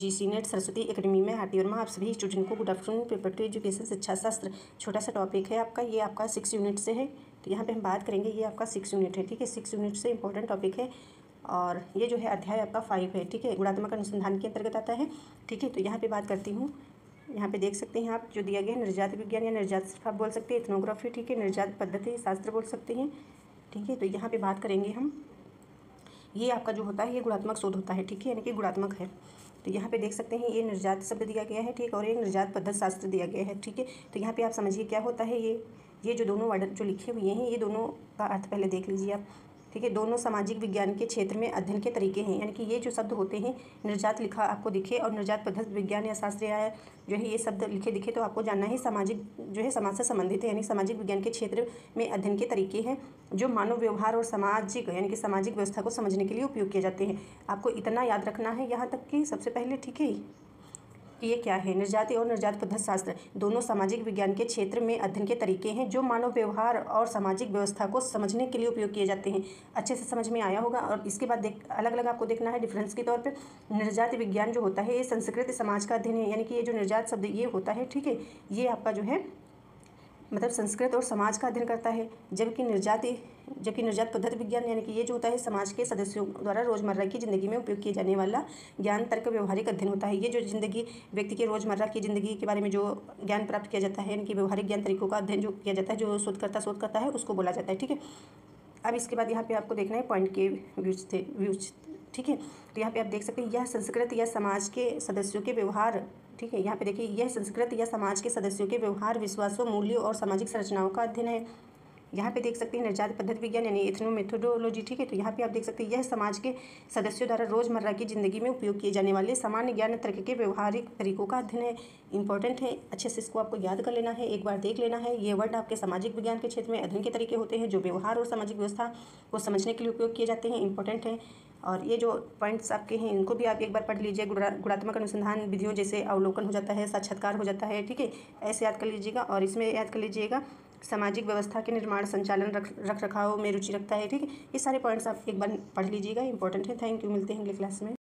जी net Saraswati academy में hearty Verma आप सभी स्टूडेंट को गुड आफ्टरनून। पेपर 2 एजुकेशन शिक्षा शास्त्र छोटा सा टॉपिक है आपका। ये आपका 6 यूनिट से है, तो यहाँ पे हम बात करेंगे। ये आपका 6 यूनिट है, ठीक है। 6 यूनिट से इंपॉर्टेंट टॉपिक है और ये जो है अध्याय आपका 5 है, ठीक है। गुणात्मक अनुसंधान के अंतर्गत आता है, ठीक है। तो यहाँ पे बात करती हूँ। यहाँ पे देख सकते हैं आप, जो दिया गया है निर्जात विज्ञान या निर्जात सिर्फ आप बोल सकते हैं, एथनोग्राफी, ठीक है। निर्जात पद्धति शास्त्र बोल सकते हैं, ठीक है। तो यहाँ पे बात करेंगे हम। ये आपका जो होता है ये गुणात्मक शोध होता है, ठीक है, यानी कि गुणात्मक है। तो यहाँ पे देख सकते हैं ये निर्जात शब्द दिया गया है, ठीक, और ये निर्जात पद्धति शास्त्र दिया गया है, ठीक है। तो यहाँ पे आप समझिए क्या होता है। ये जो दोनों वर्ड जो लिखे हुए हैं, ये दोनों का अर्थ पहले देख लीजिए आप, ठीक है। दोनों सामाजिक विज्ञान के क्षेत्र में अध्ययन के तरीके हैं, यानी कि ये जो शब्द होते हैं, निर्जात लिखा आपको दिखे और निर्जात पद्धति विज्ञान या शास्त्र या जो है ये शब्द लिखे दिखे, तो आपको जानना है सामाजिक जो है समाज से संबंधित है, यानी सामाजिक विज्ञान के क्षेत्र में अध्ययन के तरीके हैं जो मानव व्यवहार और सामाजिक यानी कि सामाजिक व्यवस्था को समझने के लिए उपयोग किए जाते हैं। आपको इतना याद रखना है यहाँ तक कि सबसे पहले, ठीक है, कि ये क्या है। निर्जाति और निर्जात पद्धति शास्त्र दोनों सामाजिक विज्ञान के क्षेत्र में अध्ययन के तरीके हैं जो मानव व्यवहार और सामाजिक व्यवस्था को समझने के लिए उपयोग किए जाते हैं। अच्छे से समझ में आया होगा। और इसके बाद अलग अलग आपको देखना है डिफरेंस के तौर पे। निर्जाति विज्ञान जो होता है ये संस्कृत समाज का अध्ययन है, यानी कि ये जो निर्जात शब्द ये होता है, ठीक है, ये आपका जो है मतलब संस्कृत और समाज का अध्ययन करता है। जबकि निर्जात पद्धति विज्ञान यानी कि ये जो होता है समाज के सदस्यों द्वारा रोजमर्रा की ज़िंदगी में उपयोग किए जाने वाला ज्ञान तर्क व्यवहारिक अध्ययन होता है। ये जो ज़िंदगी व्यक्ति के रोजमर्रा की ज़िंदगी के बारे में जो ज्ञान प्राप्त किया जाता है, यानी कि व्यवहारिक ज्ञान तरीकों का अध्ययन जो किया जाता है, जो शोध करता है, उसको बोला जाता है, ठीक है। अब इसके बाद यहाँ पे आपको देखना है पॉइंट के व्यूज, ठीक है। तो यहाँ पे आप देख सकते हैं यह संस्कृत या समाज के सदस्यों के व्यवहार, ठीक है। यहाँ पे देखिए यह संस्कृत या समाज के सदस्यों के व्यवहार, विश्वासों, मूल्यों और सामाजिक संरचनाओं का अध्ययन है। यहाँ पे देख सकते हैं निर्जात पद्धति विज्ञान यानी एथनो मेथोडोलॉजी, ठीक है। तो यहाँ पे आप देख सकते हैं यह समाज के सदस्यों द्वारा रोजमर्रा की जिंदगी में उपयोग किए जाने वाले सामान्य ज्ञान तर्क के व्यवहारिक तरीकों का अध्ययन है। इंपॉर्टेंट है, अच्छे से इसको आपको याद कर लेना है, एक बार देख लेना है। ये वर्ड आपके सामाजिक विज्ञान के क्षेत्र में अध्ययन के तरीके होते हैं जो व्यवहार और सामाजिक व्यवस्था को समझने के लिए उपयोग किए जाते हैं। इंपॉर्टेंट है। और ये जो पॉइंट्स आपके हैं इनको भी आप एक बार पढ़ लीजिए। गुणात्मक अनुसंधान विधियों जैसे अवलोकन हो जाता है, साक्षात्कार हो जाता है, ठीक है, ऐसे याद कर लीजिएगा। और इसमें याद कर लीजिएगा सामाजिक व्यवस्था के निर्माण, संचालन, रख रखाव में रुचि रखता है, ठीक है। ये सारे पॉइंट्स आप एक बार पढ़ लीजिएगा, इंपॉर्टेंट है। थैंक यू, मिलते हैं अगले क्लास में।